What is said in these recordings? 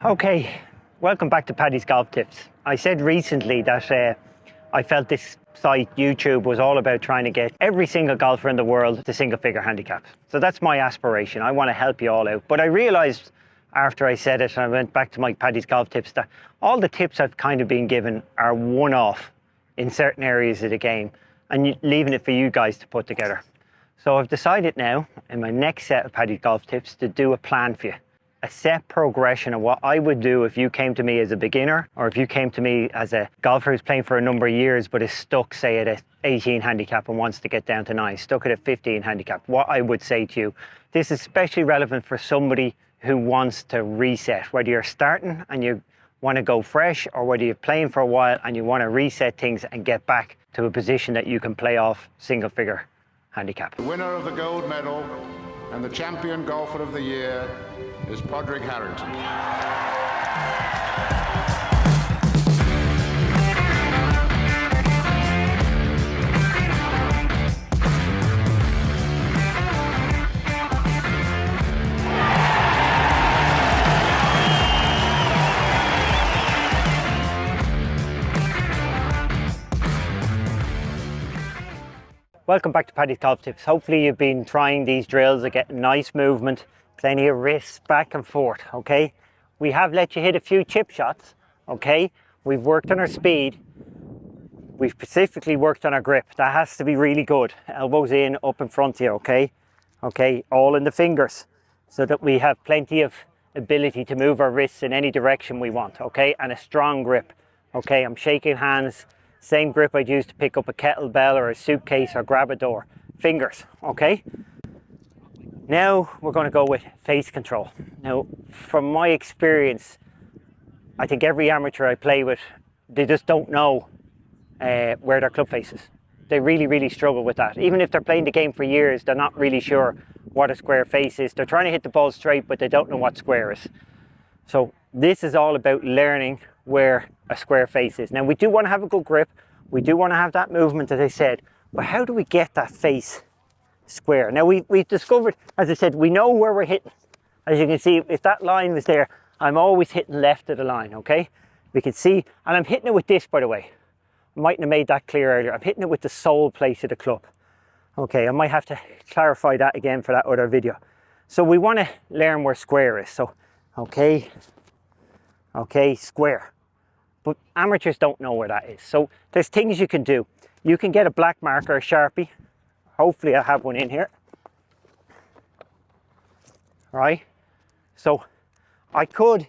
Okay, welcome back to Paddy's Golf Tips. I said recently that I felt this site, YouTube, was all about trying to get every single golfer in the world to single figure handicap. So that's my aspiration. I want to help you all out. But I realized after I said it, and I went back to my Paddy's Golf Tips, that all the tips I've kind of been given are one-off in certain areas of the game and leaving it for you guys to put together. So I've decided now in my next set of Paddy's Golf Tips to do a plan for you. A set progression of what I would do if you came to me as a beginner, or if you came to me as a golfer who's playing for a number of years but is stuck, say, at a 18 handicap and wants to get down to 9, stuck at a 15 handicap. What I would say to you, this is especially relevant for somebody who wants to reset, whether you're starting and you want to go fresh, or whether you're playing for a while and you want to reset things and get back to a position that you can play off single figure handicap. The winner of the gold medal and the champion golfer of the year is Padraig Harrington. Welcome back to Paddy's Golf Tips. Hopefully you've been trying these drills and getting nice movement, plenty of wrists back and forth, okay? We have let you hit a few chip shots, okay? We've worked on our speed. We've specifically worked on our grip. That has to be really good. Elbows in, up in front of you, okay? Okay, all in the fingers, so that we have plenty of ability to move our wrists in any direction we want, okay? And a strong grip, okay? I'm shaking hands. Same grip I'd use to pick up a kettlebell or a suitcase or grab a door. Fingers, okay? Now we're going to go with face control. Now, from my experience, I think every amateur I play with, they just don't know where their club face is. They really struggle with that. Even if they're playing the game for years, they're not really sure what a square face is. They're trying to hit the ball straight, but they don't know what square is. So this is all about learning where a square face is. Now, we do want to have a good grip. We do want to have that movement, as I said, but how do we get that face square? Now, we've discovered, as I said, we know where we're hitting. As you can see, if that line was there, I'm always hitting left of the line, okay? We can see, and I'm hitting it with this, by the way. I mightn't have made that clear earlier. I'm hitting it with the sole place of the club. Okay, I might have to clarify that again for that other video. So we want to learn where square is. So, okay, square. But amateurs don't know where that is. So there's things you can do. You can get a black marker, a Sharpie. Hopefully I have one in here. Right? So I could,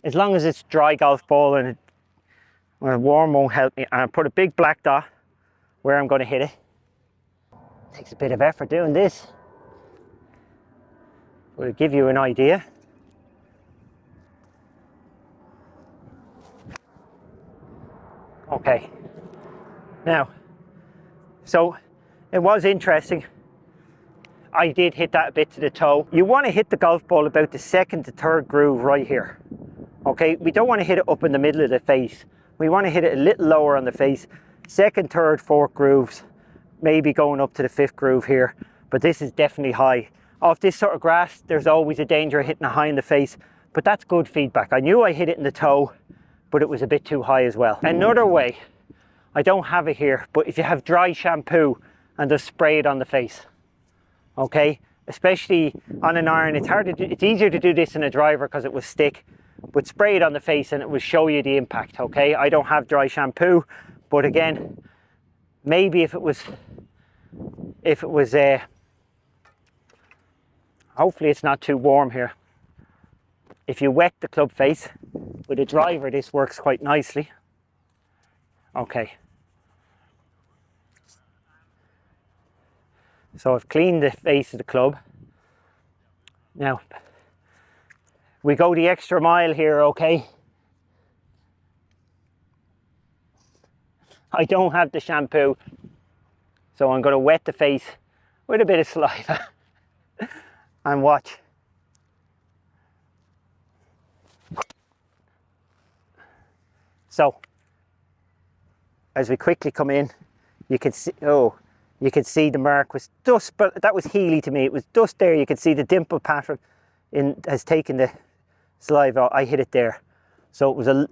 as long as it's dry golf ball and warm won't help me, and I put a big black dot where I'm going to hit it. Takes a bit of effort doing this, but it'll give you an idea. Okay, now, so it was interesting. I did hit that a bit to the toe. You want to hit the golf ball about the second to third groove right here. Okay, we don't want to hit it up in the middle of the face. We want to hit it a little lower on the face. Second, third, fourth grooves, maybe going up to the fifth groove here, but this is definitely high. Off this sort of grass, there's always a danger of hitting it high in the face, but that's good feedback. I knew I hit it in the toe, but it was a bit too high as well. Another way, I don't have it here, but if you have dry shampoo and just spray it on the face, okay? Especially on an iron, it's easier to do this in a driver because it will stick, but spray it on the face and it will show you the impact, okay? I don't have dry shampoo, but again, maybe if it was, hopefully it's not too warm here. If you wet the club face with a driver, this works quite nicely. Okay. So I've cleaned the face of the club. Now, we go the extra mile here, okay? I don't have the shampoo, so I'm going to wet the face with a bit of saliva and watch. So, as we quickly come in, you can see, you can see the mark was dust, but that was healy to me. It was dust there. You can see the dimple pattern has taken the saliva, I hit it there. So it was the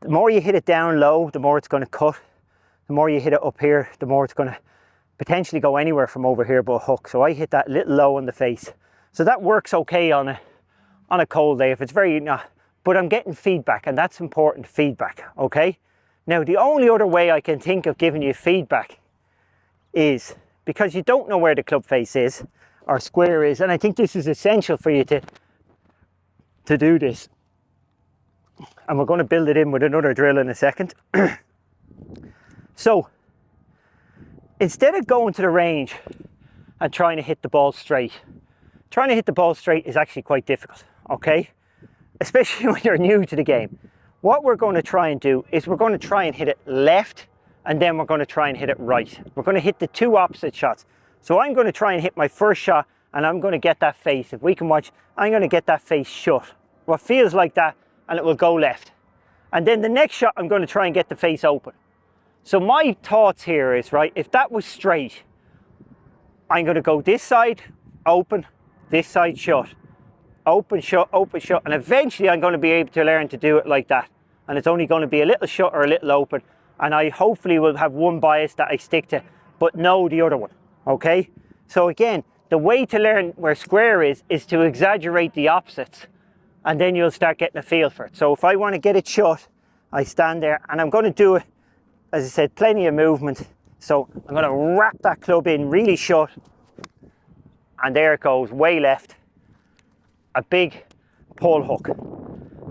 more you hit it down low, the more it's going to cut. The more you hit it up here, the more it's going to potentially go anywhere from over here but a hook. So I hit that little low on the face. So that works okay on a cold day if it's very, but I'm getting feedback, and that's important, feedback, okay? Now, the only other way I can think of giving you feedback is, because you don't know where the club face is or square is, and I think this is essential for you to do this. And we're going to build it in with another drill in a second. So, instead of going to the range and trying to hit the ball straight, trying to hit the ball straight is actually quite difficult, okay? Especially when you're new to the game. What we're going to try and do is we're going to try and hit it left, and then we're going to try and hit it right. We're going to hit the two opposite shots. So I'm going to try and hit my first shot, and I'm going to get that face. If we can watch, I'm going to get that face shut. What feels like that, and it will go left. And then the next shot, I'm going to try and get the face open. So my thoughts here is, right, if that was straight, I'm going to go this side, open, this side shut. Open, shut, and eventually I'm going to be able to learn to do it like that. And it's only going to be a little shut or a little open. And I hopefully will have one bias that I stick to, but know the other one, okay? So again, the way to learn where square is to exaggerate the opposites, and then you'll start getting a feel for it. So if I want to get it shut, I stand there, and I'm going to do it, as I said, plenty of movement. So I'm going to wrap that club in really shut, and there it goes, way left. A big pull hook,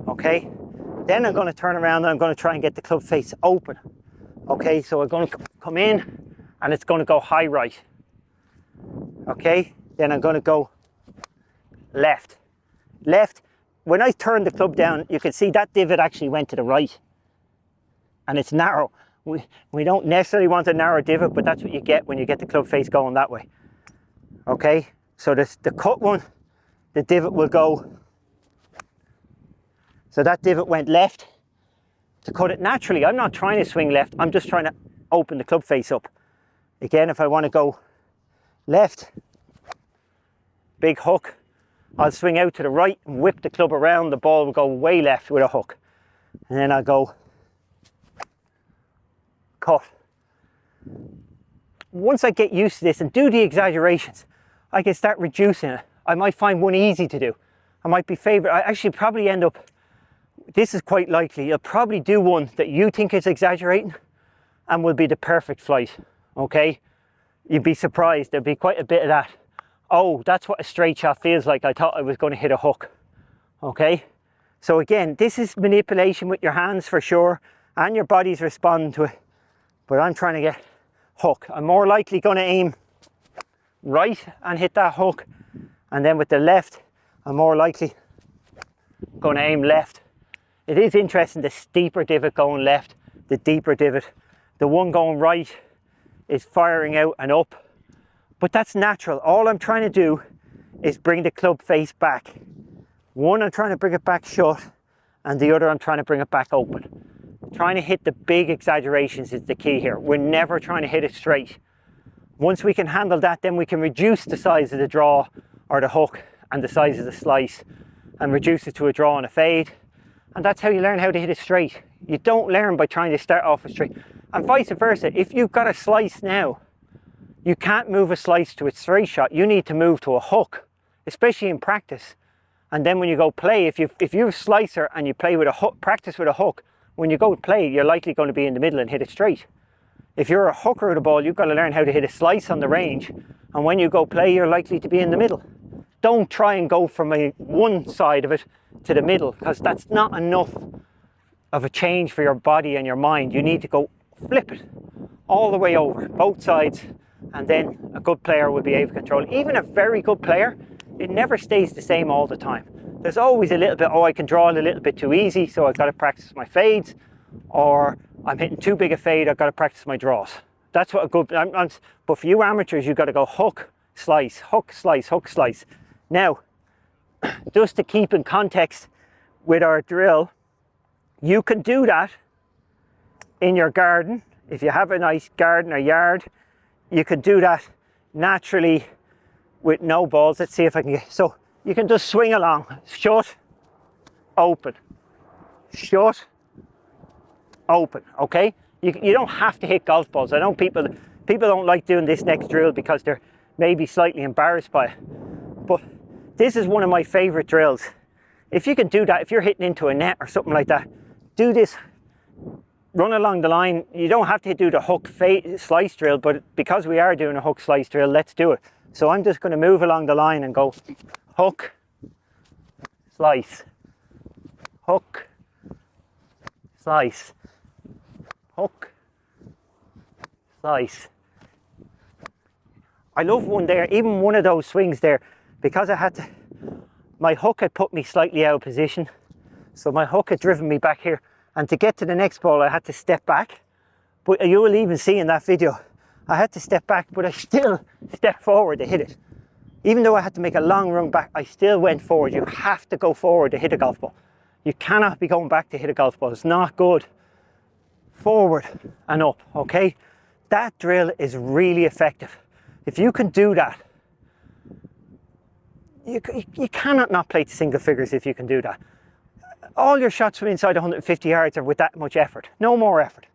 okay? Then I'm going to turn around and I'm going to try and get the club face open, okay? So I'm going to come in and it's going to go high right, okay? Then I'm going to go left. Left, when I turn the club down, you can see that divot actually went to the right, and it's narrow. We don't necessarily want a narrow divot, but that's what you get when you get the club face going that way, okay? So the cut one, the divot will go, so that divot went left to cut it naturally. I'm not trying to swing left, I'm just trying to open the club face up. Again, if I want to go left, big hook, I'll swing out to the right and whip the club around, the ball will go way left with a hook. And then I'll go cut. Once I get used to this and do the exaggerations, I can start reducing it. I might find one easy to do. I might be favourite. I actually probably end up, this is quite likely, you'll probably do one that you think is exaggerating and will be the perfect flight, okay? You'd be surprised, there'll be quite a bit of that. Oh, that's what a straight shot feels like. I thought I was going to hit a hook, okay? So again, this is manipulation with your hands for sure, and your body's responding to it. But I'm trying to get hook. I'm more likely going to aim right and hit that hook. And then with the left, I'm more likely going to aim left. It is interesting, the steeper divot going left, the deeper divot. The one going right is firing out and up. But that's natural. All I'm trying to do is bring the club face back. One, I'm trying to bring it back shut, and the other, I'm trying to bring it back open. Trying to hit the big exaggerations is the key here. We're never trying to hit it straight. Once we can handle that, then we can reduce the size of the draw or the hook and the size of the slice and reduce it to a draw and a fade. And that's how you learn how to hit it straight. You don't learn by trying to start off a straight. And vice versa, if you've got a slice now, you can't move a slice to a straight shot. You need to move to a hook, especially in practice. And then when you go play, if you're a slicer and you play with a hook, practice with a hook, when you go play, you're likely going to be in the middle and hit it straight. If you're a hooker of the ball, you've got to learn how to hit a slice on the range. And when you go play, you're likely to be in the middle. Don't try and go from one side of it to the middle, because that's not enough of a change for your body and your mind. You need to go flip it all the way over, both sides, and then a good player will be able to control it. Even a very good player, it never stays the same all the time. There's always a little bit, oh, I can draw it a little bit too easy, so I've got to practice my fades, or I'm hitting too big a fade, I've got to practice my draws. That's what a good, but for you amateurs, you've got to go hook, slice, hook, slice, hook, slice. Now, just to keep in context with our drill, you can do that in your garden. If you have a nice garden or yard, you can do that naturally with no balls. Let's see if I can get, so you can just swing along, shut, open, shut, open, okay? You don't have to hit golf balls. I know people don't like doing this next drill because they're maybe slightly embarrassed by it. But this is one of my favorite drills. If you can do that, if you're hitting into a net or something like that, do this, run along the line. You don't have to do the hook slice drill, but because we are doing a hook slice drill, let's do it. So I'm just going to move along the line and go hook, slice, hook, slice, hook, slice. I love one there, even one of those swings there, because my hook had put me slightly out of position. So my hook had driven me back here, and to get to the next ball I had to step back. But you will even see in that video, I had to step back, but I still stepped forward to hit it. Even though I had to make a long run back, I still went forward. You have to go forward to hit a golf ball. You cannot be going back to hit a golf ball. It's not good. Forward and up, okay? That drill is really effective. If you can do that, you cannot not play to single figures if you can do that. All your shots from inside 150 yards are with that much effort. No more effort.